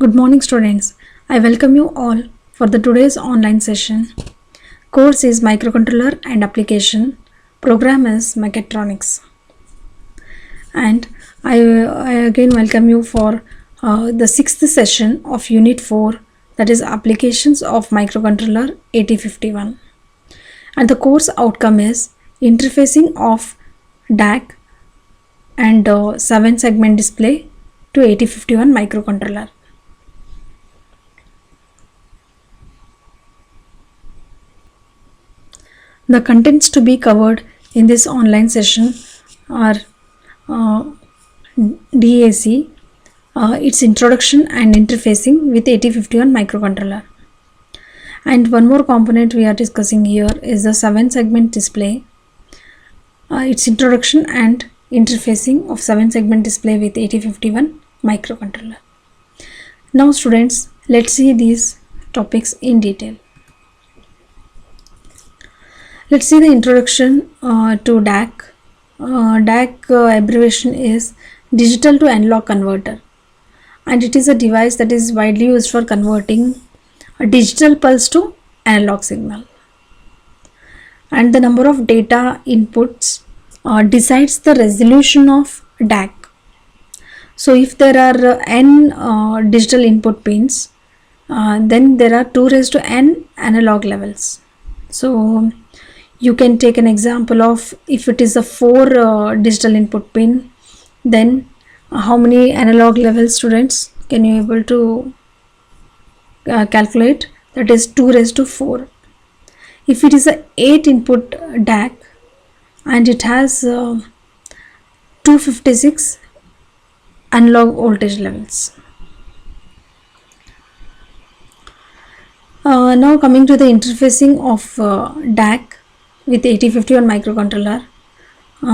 Good morning, students. I welcome you all for the today's online session. Course is Microcontroller and Application. Program is Mechatronics. And I again welcome you for the sixth session of Unit 4, that is Applications of Microcontroller 8051. And the course outcome is interfacing of DAC and 7-segment display to 8051 microcontroller. The contents to be covered in this online session are DAC, its introduction and interfacing with 8051 microcontroller. And one more component we are discussing here is the 7-segment display, its introduction and interfacing of 7-segment display with 8051 microcontroller. Now students, let's see these topics in detail. Let's see the introduction to DAC. DAC abbreviation is Digital to Analog Converter, and it is a device that is widely used for converting a digital pulse to analog signal. And the number of data inputs decides the resolution of DAC. So if there are n digital input pins, then there are 2 raised to n analog levels. So you can take an example of if it is a 4 digital input pin, then how many analog levels, students, can you able to calculate? That is 2 raised to 4. If it is a 8 input DAC and it has 256 analog voltage levels. Now coming to the interfacing of DAC with 8051 microcontroller.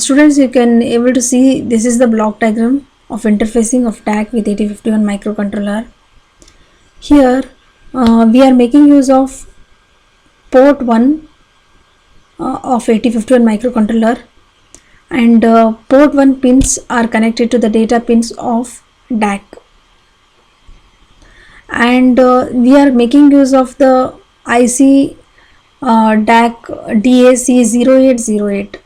Students, you can able to see this is the block diagram of interfacing of DAC with 8051 microcontroller. Here we are making use of port 1 of 8051 microcontroller, and port 1 pins are connected to the data pins of DAC, and we are making use of the IC DAC DAC0808.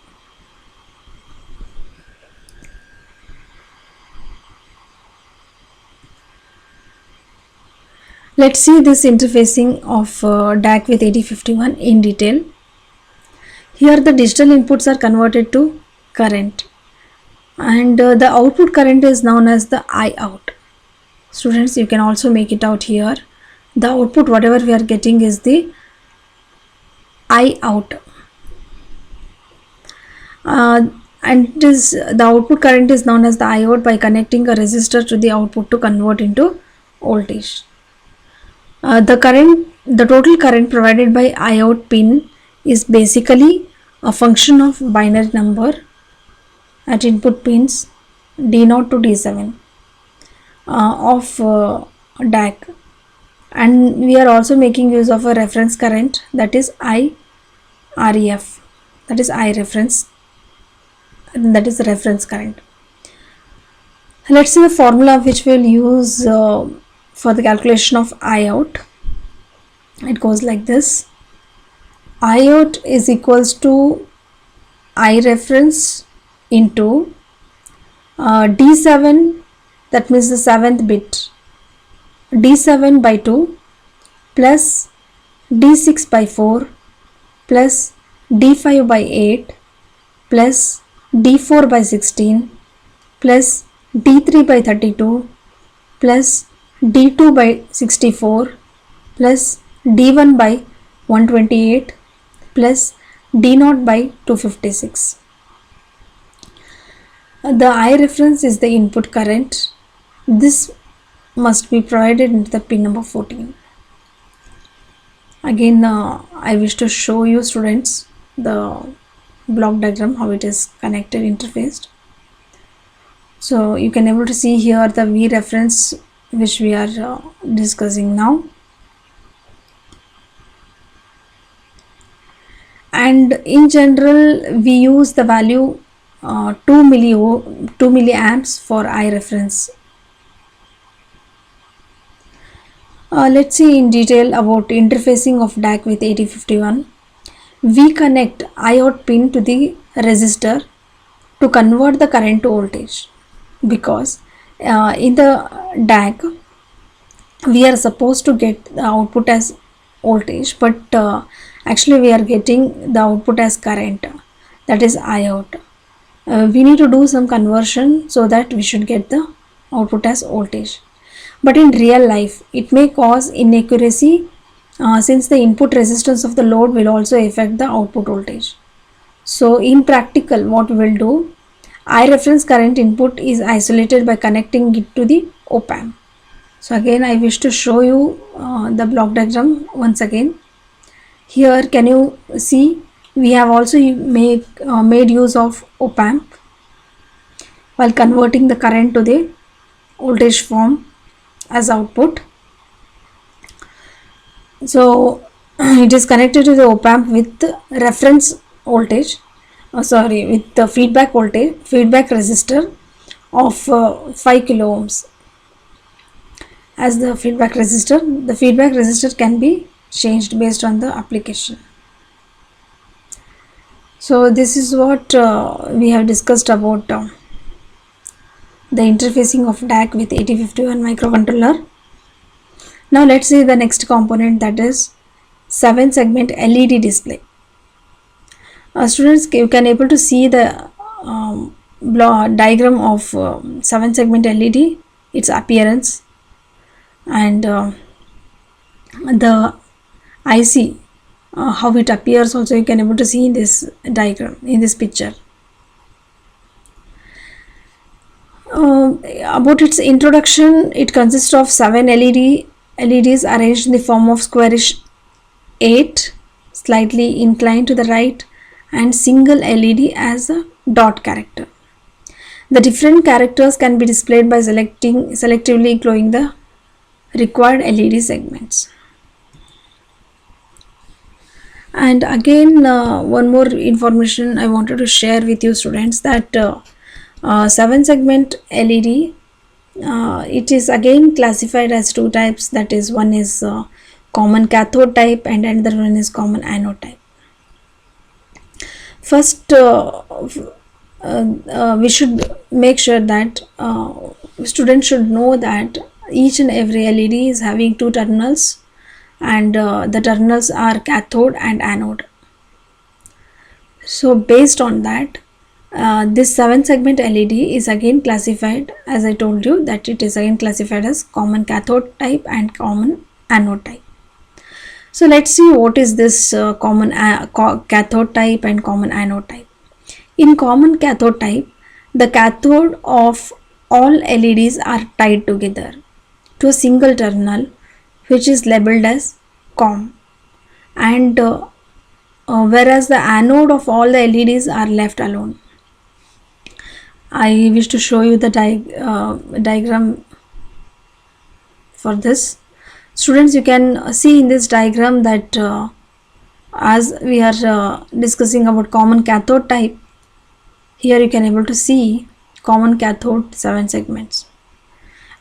Let's see this interfacing of DAC with 8051 in detail. Here the digital inputs are converted to current, and the output current is known as the I out. Students, you can also make it out here. The output whatever we are getting is the I out, and it is the output current is known as the I out by connecting a resistor to the output to convert into voltage. The total current provided by I out pin is basically a function of binary number at input pins D0 to D7 of DAC, and we are also making use of a reference current, that is IREF, that is I reference, that is the reference current. Let's see the formula which we will use for the calculation of I out. It goes like this: I out is equals to I reference into D7, that means the 7th bit, D7 by 2 plus D6 by 4 plus D5 by 8 plus D4 by 16 plus D3 by 32 plus D2 by 64 plus D1 by 128 plus D0 by 256. The I reference is the input current. This must be provided into the pin number 14. Again, I wish to show you, students, the block diagram, how it is connected, interfaced. So you can able to see here the V reference which we are discussing now, and in general we use the value 2 milliamps for I reference. Let's see in detail about interfacing of DAC with 8051. We connect I/O pin to the resistor to convert the current to voltage, because in the DAC we are supposed to get the output as voltage, but actually we are getting the output as current, that is I out. We need to do some conversion so that we should get the output as voltage, but in real life it may cause inaccuracy, since the input resistance of the load will also affect the output voltage. So in practical, what we will do, I reference current input is isolated by connecting it to the op amp. So again I wish to show you the block diagram once again. Here can you see we have also made use of op amp while converting the current to the voltage form as output. So it is connected to the op amp with reference voltage, with the feedback resistor of 5 kilo ohms as the feedback resistor. The feedback resistor can be changed based on the application. So this is what we have discussed about the interfacing of DAC with 8051 microcontroller. Now let's see the next component, that is 7 segment LED display. Students, you can able to see the diagram of 7 segment LED, its appearance, and the IC, how it appears also you can able to see in this diagram, in this picture. About its introduction, it consists of 7 LEDs arranged in the form of squarish 8 slightly inclined to the right, and single LED as a dot character. The different characters can be displayed by selectively glowing the required LED segments. And again, one more information I wanted to share with you students, that 7 segment LED, it is again classified as 2 types, that is, one is common cathode type and another one is common anode type. First, we should make sure that students should know that each and every LED is having 2 terminals, and the terminals are cathode and anode. So based on that, this 7 segment LED is again classified, as I told you, that it is again classified as common cathode type and common anode type. So let's see what is this common cathode type and common anode type. In common cathode type, the cathode of all LEDs are tied together to a single terminal, which is labeled as COM, and whereas the anode of all the LEDs are left alone. I wish to show you the diagram for this. Students, you can see in this diagram that as we are discussing about common cathode type, here you can able to see common cathode 7 segments,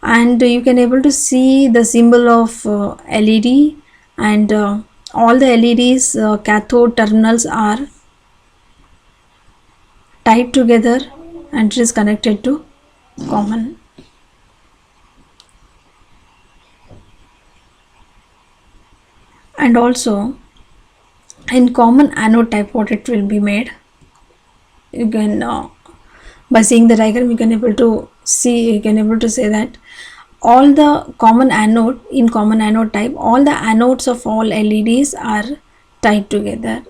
and you can able to see the symbol of LED, and all the LEDs cathode terminals are tied together and it is connected to common. And also in common anode type, what it will be made, you can by seeing the diagram you can able to say that all the common anode, in common anode type, all the anodes of all LEDs are tied together.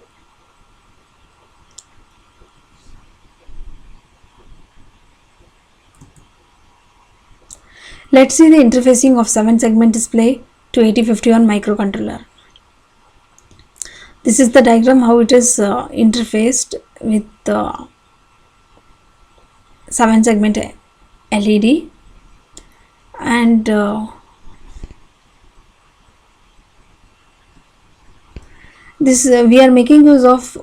Let's see the interfacing of 7 segment display to 8051 microcontroller. This is the diagram how it is interfaced with 7 segment LED, and this we are making use of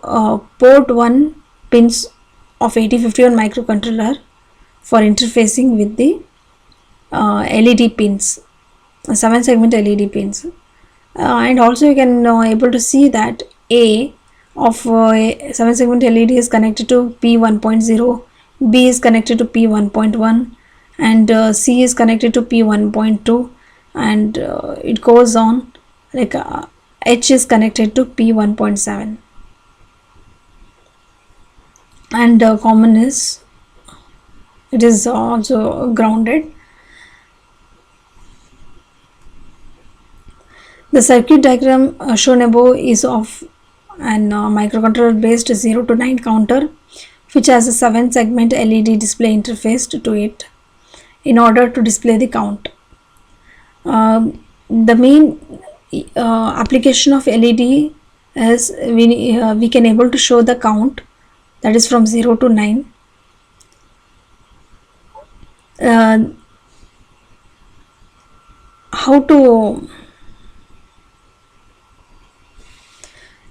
port 1 pins of 8051 microcontroller for interfacing with the LED pins, 7 segment LED pins. And also you can able to see that A of 7 segment LED is connected to P1.0, B is connected to P1.1, and C is connected to P1.2, and it goes on like H is connected to P1.7, and common is it is also grounded. The circuit diagram shown above is of an microcontroller based 0 to 9 counter, which has a 7 segment LED display interfaced to it in order to display the count. The main application of LED is we can able to show the count, that is from 0 to 9. How to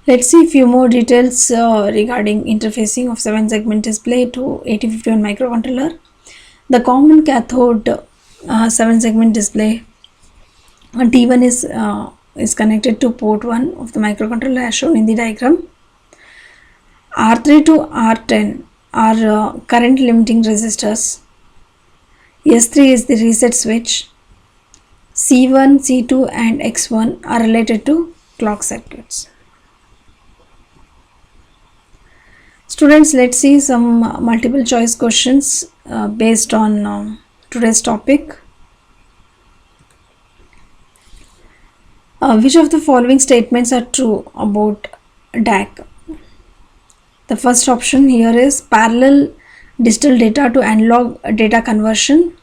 Let's see a few more details regarding interfacing of 7 segment display to 8051 microcontroller. The common cathode 7 segment display T1 is connected to port 1 of the microcontroller as shown in the diagram. R3 to R10 are current limiting resistors. S3 is the reset switch. C1, C2 and X1 are related to clock circuits. Students, let's see some multiple choice questions based on today's topic. Which of the following statements are true about DAC? The first option here is parallel digital data to analog data conversion.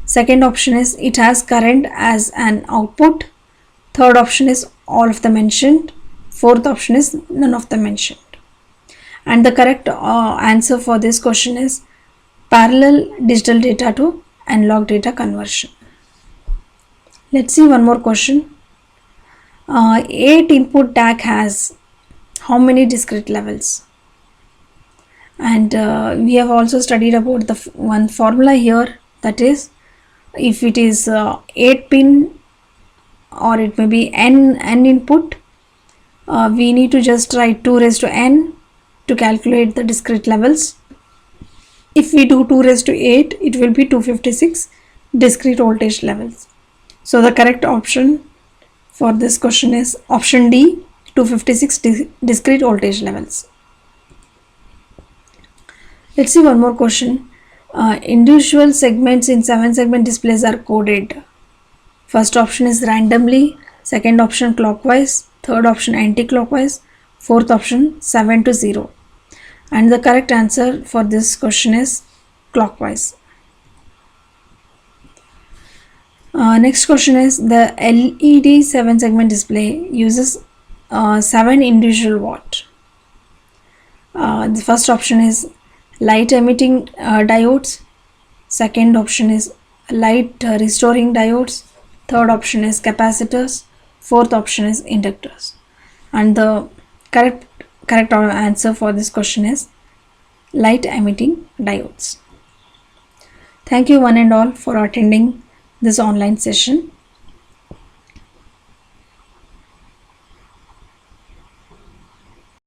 Second option is it has current as an output. Third option is all of the mentioned. Fourth option is none of the mentioned. And the correct answer for this question is parallel digital data to analog data conversion. Let's see one more question. 8 input DAC has how many discrete levels? And we have also studied about the one formula here, that is if it is 8 pin or it may be n input, we need to just write 2 raised to n to calculate the discrete levels. If we do 2 raised to 8, it will be 256 discrete voltage levels. So the correct option for this question is option D, 256 discrete voltage levels. Let's see one more question. Individual segments in 7 segment displays are coded. First option is randomly, second option clockwise, third option anti-clockwise, fourth option 7 to 0. And the correct answer for this question is clockwise. Next question is the LED 7 segment display uses 7 individual watt. The first option is light emitting diodes. Second option is light restoring diodes. Third option is capacitors. Fourth option is inductors. And the correct answer for this question is light emitting diodes. Thank you one and all for attending this online session.